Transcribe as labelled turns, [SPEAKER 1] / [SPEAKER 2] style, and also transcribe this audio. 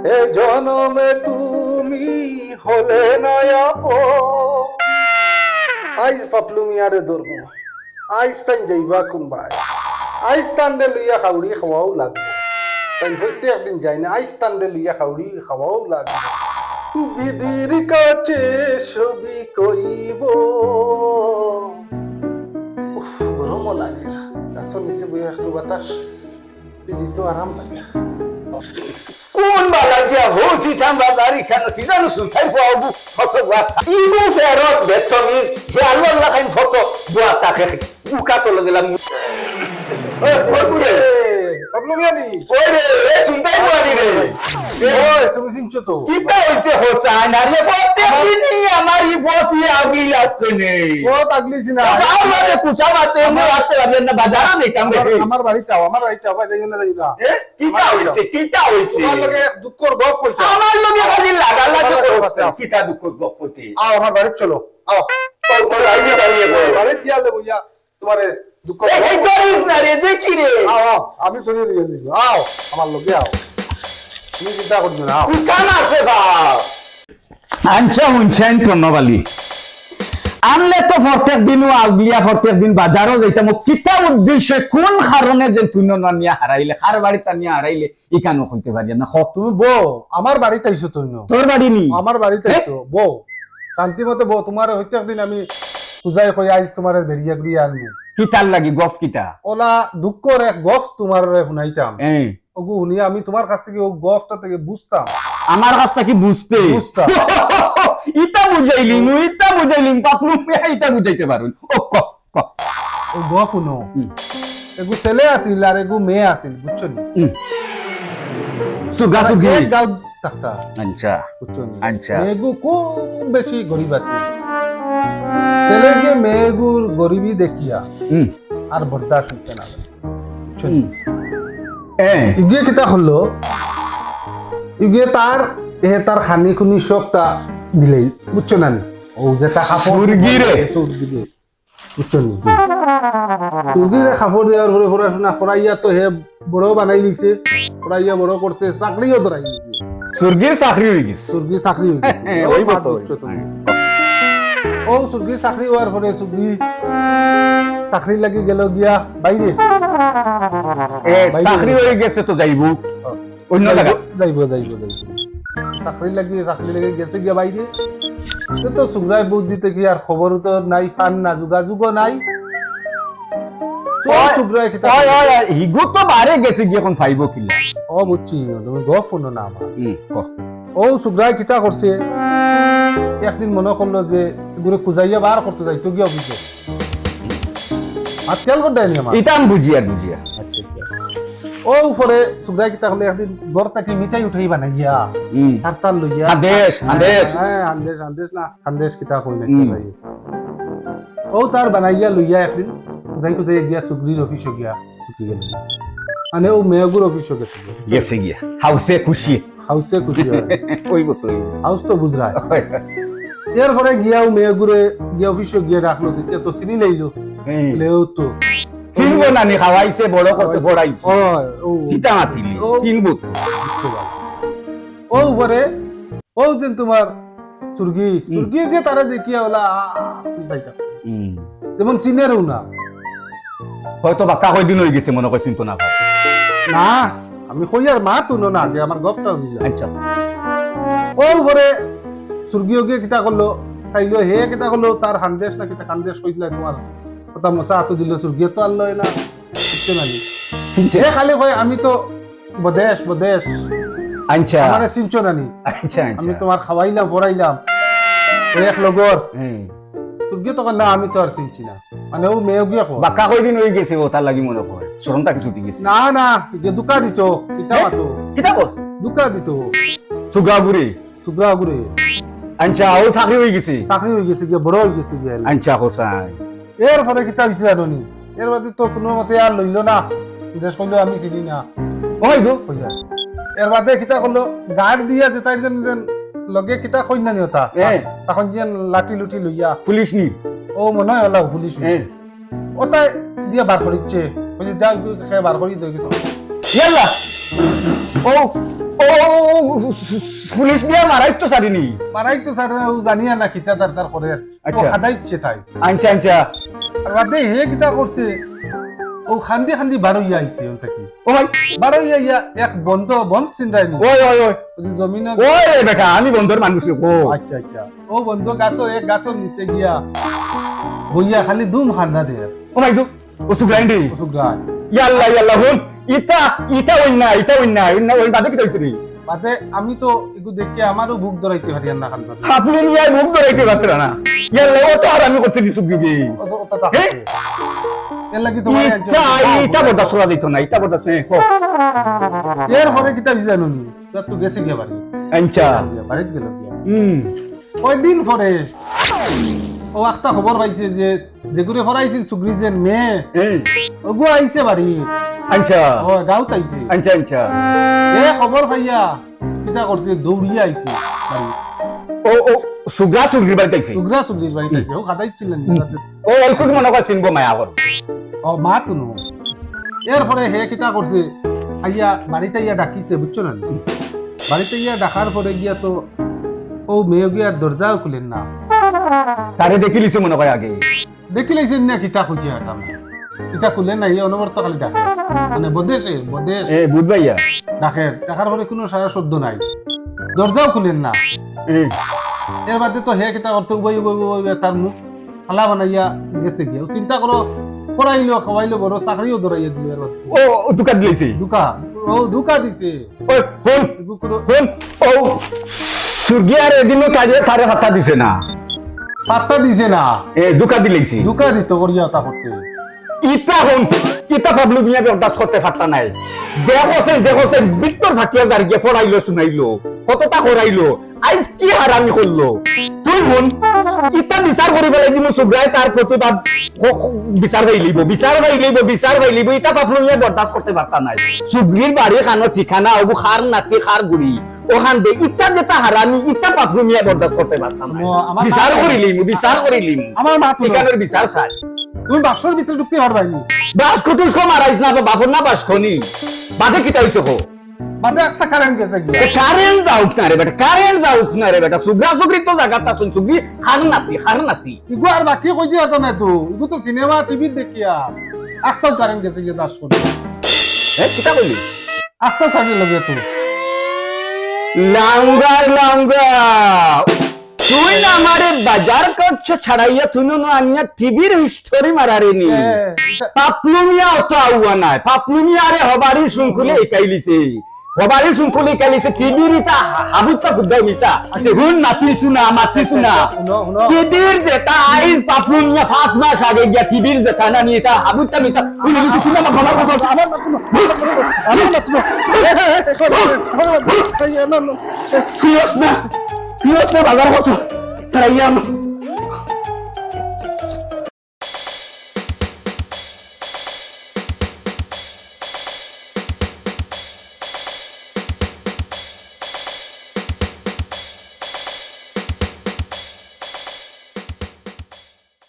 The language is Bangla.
[SPEAKER 1] এ জনমে তুমি হলে নয়াপ আইজ পাপলু মিয়ারে ধরব আইজ তাই যাইবা কোনবাই আইজ তান্ডে লইয়া খাউড়ি খাওয়াও লাগবে তাই প্রত্যেক দিন যাই না আইজ তান্ডে লইয়া খাউড়ি খাওয়াও লাগবে বিধির কাছে ছবি কইব গরমও লাগে গাছর নিচে বইয়া একটু বাতাস দিদি তো আরাম লাগে
[SPEAKER 2] কোন বালা দিয়া হসি থাম বাজারি খান কিজানো সুলতাই পাবু ফটো বাত ইগো ফেরত বেতমি যে আল্লাহ লাগাইন ফটো বুয়া তাকে উকা তোলে দিলাম ওই বলবুরে
[SPEAKER 1] পাবলু মিয়ানি
[SPEAKER 2] ওই রে এ সুলতাই পানি রে
[SPEAKER 1] ওই তুমি চিনছো তো
[SPEAKER 2] কিটা হইছে হোসান আরে প্রত্যেক দিনই আমার এই পথি আগি আসছে নে
[SPEAKER 1] বহুত আগলিছি না
[SPEAKER 2] আমারে কুচা বাচ্চা এমনি রাখতে পারবেন না বাজারে দেখাম রে
[SPEAKER 1] আমার বাড়িতে ভাই যাই না
[SPEAKER 2] কিটা হইছে
[SPEAKER 1] তোমার লগে দুঃখর গপ কইছো
[SPEAKER 2] আমার লগে খালি লাগা করছে কিটা দুঃখ গপ কইতে
[SPEAKER 1] আও আমার বাড়িতে চলো আও
[SPEAKER 2] তোর আইনে দাঁড়িয়ে বল
[SPEAKER 1] বাড়িতে গিয়ে বইয়া তোমারে দুঃখ
[SPEAKER 2] এই করিস না রে দেখি রে
[SPEAKER 1] আও আও আমি তোরে নিয়ে দিব আও আমার লগে আও তুমি চিন্তা করছো না আও
[SPEAKER 2] কুচা না সে বা
[SPEAKER 3] আনছা হুনছেন প্রণবালী আনলে তো প্রত্যেক দিনও আগলিয়া প্রত্যেক দিন বাজারও যাইতাম কিতা উদ্দেশ্য কোন কারণে যে তুই নিয়া হারাইলে কার বাড়িতে নিয়া হারাইলে ইকানো কইতে পারি না
[SPEAKER 1] তুমি বউ আমার বাড়িতে আইছো তুই না
[SPEAKER 3] তোর বাড়ি নি
[SPEAKER 1] আমার বাড়িতে আইছো বউ শান্তি মতে বউ তোমার প্রত্যেক দিন আমি পূজায় কই আইজ তোমারে বেরিয়া ঘুরিয়ে আনবো
[SPEAKER 3] কিতার লাগি গফ কিতা
[SPEAKER 1] ওলা দুঃখর এক গফ তোমার শুনাইতাম
[SPEAKER 3] এই
[SPEAKER 1] ওগু শুনিয়ে আমি তোমার কাছ থেকে ও গফটা থেকে বুঝতাম
[SPEAKER 3] আমার কাছটা কি বুঝতে
[SPEAKER 1] বুঝতাম
[SPEAKER 3] ইটা বুঝাইলিম পাপলু ইটা বুঝাইতে পারুন ও ক ক
[SPEAKER 1] ও গফ শুনো এগু ছেলে আছিল আর এগু মেয়ে আছিল বুঝছো নি
[SPEAKER 3] সুগা সুগি
[SPEAKER 1] এক গাঁও থাকতা
[SPEAKER 3] আচ্ছা
[SPEAKER 1] বুঝছো নি
[SPEAKER 3] আচ্ছা
[SPEAKER 1] মেয়েগু খুব বেশি গরিব আছিল ছেলেকে মেয়েগুর গরিবি দেখিয়া আর বরদাস্ত হইছে না বুঝছো নি ইগে কিতা হলো ইগে তার খানি খুনি সবটা দিলেই বুঝছো না নি ও যেটা কাপড়
[SPEAKER 3] সুরগিরে
[SPEAKER 1] বুঝছো নি সুরগিরে কাপড় দেওয়ার পরে পড়াশোনা করাইয়া তো হে বড় বানাই নিছে পড়াইয়া বড় করছে চাকরিও ধরাই নিছে
[SPEAKER 3] সুরগির চাকরি হয়ে গেছে
[SPEAKER 1] সুরগি চাকরি হয়ে গেছে
[SPEAKER 3] ওই মতো
[SPEAKER 1] বুঝছো তুমি ও সুরগি চাকরি হওয়ার পরে সুরগি চাকরি লাগি গেল গিয়া বাইরে
[SPEAKER 3] চাকরি হয়ে গেছে তো যাইবো অন্য জায়গা
[SPEAKER 1] যাইব চাকরি লাগি গেছে গিয়া বাইরে তো সুগ্রাই বুদ্ধিতে কি আর খবরও তো নাই ফান না যোগাযোগও নাই সুগ্রাই কিতা
[SPEAKER 3] হিগু তো বারে গেছে গিয়ে এখন ফাইব কিলা
[SPEAKER 1] ও বুঝছি তুমি গপ শুনো না আমার
[SPEAKER 3] ক
[SPEAKER 1] ও সুগ্রাই কিতা করছে একদিন মনে করলো যে গুরে খুঁজাইয়া বার করতে যাইতো গিয়া বুঝে আজকাল করতেনি আমার
[SPEAKER 3] ইতাম বুঝিয়ার
[SPEAKER 1] আচ্ছা ও উপরে সুগ্রাই কিতা হলে একদিন ঘর থেকে মিঠাই উঠাই বানাইয়া তার লইয়া আন্দেশ না আন্দেশ কিতা কই না ও তার বানাইয়া লইয়া একদিন যাই কোথায় গিয়া সুগ্রির অফিসে গিয়া মানে ও মেয়গুর অফিসে
[SPEAKER 3] গেছে গিয়া হাউসে খুশি
[SPEAKER 1] কইব তো হাউস তো বুঝরা এর ঘরে গিয়া ও মেয়গুরে গিয়া অফিসে গিয়া রাখলো দেখে তো চিনি লাইলো লেও তো
[SPEAKER 3] চিনব না নি খাওয়াইছে বড় করছে পড়াইছে ও কিতা মাতিলি চিনব
[SPEAKER 1] ও উপরে ও যেন তোমার সুরগিকে তারা দেখিয়া ওলা যাইতা যেমন চিনেরও না
[SPEAKER 3] হয়তো বাক্কা কয়দিন হয়ে গেছে মনে করছেন তো না
[SPEAKER 1] না আমি কইয়ার মা তুনো না আগে আমার গফটা হয়ে যায়
[SPEAKER 3] আচ্ছা
[SPEAKER 1] ও উপরে সুরগিকে কিতা করলো চাইলো হে কিতা করলো তার খানদেশ না কিতা খানদেশ কইলা তোমার কথা মশা হাত দিল সুরগিয়ে তো আনলো না বুঝতে নালি হে খালি কয় আমি তো বদেশ
[SPEAKER 3] আচ্ছা
[SPEAKER 1] আমারে চিনছো নানি
[SPEAKER 3] আচ্ছা
[SPEAKER 1] আমি তোমার খাওয়াইলাম পড়াইলাম এক লগর সুরগিয়ে তো না আমি তো আর চিনছি না মানে ও মেয়ে গিয়া
[SPEAKER 3] বাক্কা কয়দিন হয়ে গেছে ও তার লাগি মনে করে শরমটা কিছু দি গেছে
[SPEAKER 1] না দুকা দিত কিতা মাতো
[SPEAKER 3] কিতা কর
[SPEAKER 1] দুকা দিত
[SPEAKER 3] সুগাগুরি
[SPEAKER 1] আচ্ছা
[SPEAKER 3] ও চাকরি হয়ে গেছে
[SPEAKER 1] গিয়া বড় হয়ে গেছে গিয়া
[SPEAKER 3] আচ্ছা হোসাই
[SPEAKER 1] এর পরে কিতা বিছে জানি এর বাদে তো কোনো মতে আর লইলো না দেশ কইলো আমি চিনি না
[SPEAKER 3] ওই গো
[SPEAKER 1] এর বাদে কিতা করলো গার্ড দিয়া যে তাই যেন লগে কিতা কই না নিওতা তখন যেন লাঠি লুটি লইয়া
[SPEAKER 3] পুলিশ নি
[SPEAKER 1] ও মনে হয় ওলা পুলিশ ও তাই দিয়া বার করিচ্ছে কইছে যা খেয়ে বার করি দই গেছে
[SPEAKER 3] ইয়াল্লা ও ও পুলিশ দিয়া মারাই তো সারিনি
[SPEAKER 1] মারাই তো স্যার জানিয়া না কিতা দরকার করে ও
[SPEAKER 3] আচ্ছা।
[SPEAKER 1] খাদা ইচ্ছে তাই
[SPEAKER 3] আচ্ছা আচ্ছা
[SPEAKER 1] আর বাদে হে কিতা করছে ও খান্দি খান্দি বারইয়া আইছে ওন থাকি
[SPEAKER 3] ও ভাই
[SPEAKER 1] বারইয়া ইয়া এক বন্ধ চিন্তাই নি
[SPEAKER 3] ওই ওই ওই
[SPEAKER 1] জমিন
[SPEAKER 3] ওই বেটা আমি বন্ধুর মানুষ ও
[SPEAKER 1] আচ্ছা আচ্ছা ও বন্ধ গাছর এক গাছর নিচে গিয়া বইয়া খালি দুম খান্না দে
[SPEAKER 3] ও ভাই ও সুগ্রাইন্ডি
[SPEAKER 1] সুগ্রাই
[SPEAKER 3] ইয়াল্লা ইয়াল্লা হুন ইটা ওই বাদে কি কইছিস
[SPEAKER 1] বাদে আমি তো এগু দেখি আমারও বুক ধরাইতে পারি না খান্না
[SPEAKER 3] আপনি নিয়ে মুখ ধরাইতে পারতেন না ইয়াল্লা ও তো আর আমি করতে নি সুগিবি
[SPEAKER 1] ওটা তা এর লাগি তোমার
[SPEAKER 3] ইটা বড় সরা দিত না ইটা বড়
[SPEAKER 1] এর পরে কিতা জানো নি তো গেছে গিয়া বাড়ি
[SPEAKER 3] আচ্ছা
[SPEAKER 1] বাড়িতে গেল গিয়া
[SPEAKER 3] ওই
[SPEAKER 1] দিন পরে ও একটা খবর পাইছে যে যেগুলো হরাইছিল সুগ্রি যে মেয়ে ওগু আইছে বাড়ি
[SPEAKER 3] আচ্ছা
[SPEAKER 1] ও গাঁত আইছে
[SPEAKER 3] আচ্ছা আচ্ছা
[SPEAKER 1] এ খবর পাইয়া কিতা করছে দৌড়িয়া আইছে বাড়ি
[SPEAKER 3] ও সুগ্রা সুগ্রির বাড়িতে আইছে
[SPEAKER 1] সুগ্রা সুগ্রির বাড়িতে আইছে ও খাদাইছিলেন
[SPEAKER 3] ও এলকুজ মনে কর চিনবো মায়া কর
[SPEAKER 1] ও মা তুনু এরপরে হে কিতা করছে আইয়া বাড়িতে ইয়া ডাকিছে বুঝছো না বাড়িতে ইয়া ডাকার পরে গিয়া তো ও মেয়ে গিয়া দরজাও খুলেন না
[SPEAKER 3] তারে দেখি লিছে মনে হয় আগে
[SPEAKER 1] দেখি লাইছেন না কিতা খুঁজে আসলাম কিতা খুলেন না এই অনবরত খালি ডাকে মানে বদেশ
[SPEAKER 3] এ বুঝবাইয়া
[SPEAKER 1] ডাকে ডাকার পরে কোনো সারা শব্দ নাই দরজাও খুলেন না এর বাদে তো হে কিতা করতে উবাই তার মুখ ফালা বানাইয়া গেছে গিয়া চিন্তা করো পড়াইলো খাওয়াইলো বড় চাকরিও ধরাইয়া দিল এর বাদে
[SPEAKER 3] ও দুকা দিলেছে
[SPEAKER 1] দুকা দিছে
[SPEAKER 3] ওই ফোন ও সুর্গিয়ার এদিনও তারে হাতা দিছে না
[SPEAKER 1] পাত্তা দিছে না
[SPEAKER 3] দুকা দিলেছি
[SPEAKER 1] দুকা দিত করিয়া তা করছে
[SPEAKER 3] ইতা পাবলু মিয়া বেরদাস করতে পারতা নাই দেখছেন ভিতর ফাটিয়া জারিয়ে পড়াইলো শুনাইলো কতটা করাইলো আইজ কি হারামি করলো তুই বোন ইতা বিচার করি পেলাই দিমু সুগ্রাই তার প্রতিবাদ বিচার বাইলিব ইতা পাবলু মিয়া বরদাস্ত করতে পারতা নাই সুগ্রির বাড়ি খানো ঠিকানা ওগু খার নাতি খার গুড়ি ওখান দে ইতা যেটা হারামি ইতা পাবলু মিয়া বরদাস্ত করতে পারতা নাই বিচার করিলিম
[SPEAKER 1] আমার মা
[SPEAKER 3] ঠিকানার বিচার চাই
[SPEAKER 1] তুমি বাক্সর ভিতরে ঢুকতে পারবাইনি
[SPEAKER 3] বাস কুতুস কো মারাইছ না বাপর না বাস খনি বাদে কি তাইছো কো
[SPEAKER 1] বাদে একটা কারেন্ট গেছে গিয়া
[SPEAKER 3] কারেন্ট যাউক না রে বেটা সুগ্রা সুগ্রি তো জায়গাটা শুন সুগ্রি খার নাতি
[SPEAKER 1] ইগু আর বাকি কই দিয়া তো না তো ইগু তো সিনেমা টিভি দেখিয়া একটাও কারেন্ট গেছে গিয়া দাস করে
[SPEAKER 3] কিটা কইলি
[SPEAKER 1] একটাও কারেন্ট লাগে তো
[SPEAKER 3] লাঙ্গা তুই না আমারে বাজার করছ ছাড়াইয়া তুই না আনিয়া টিভির হিস্টোরি মারারেনি পাপলু মিয়া অত আউয়া নাই পাপলু মিয়া আরে হবারি শৃঙ্খলে একাইলিছে টিভির ইতা হাবুতা ফুদ্দা মিছা আছে হুন মাতিছু না টিভির যেটা আইজ পাপলু মিয়া ফার্স্ট মাস আগে গিয়া টিভির যেটা না নিয়ে তা হাবুতা মিছা উনি কিছু না বাবা কথা আমার না বাজার কত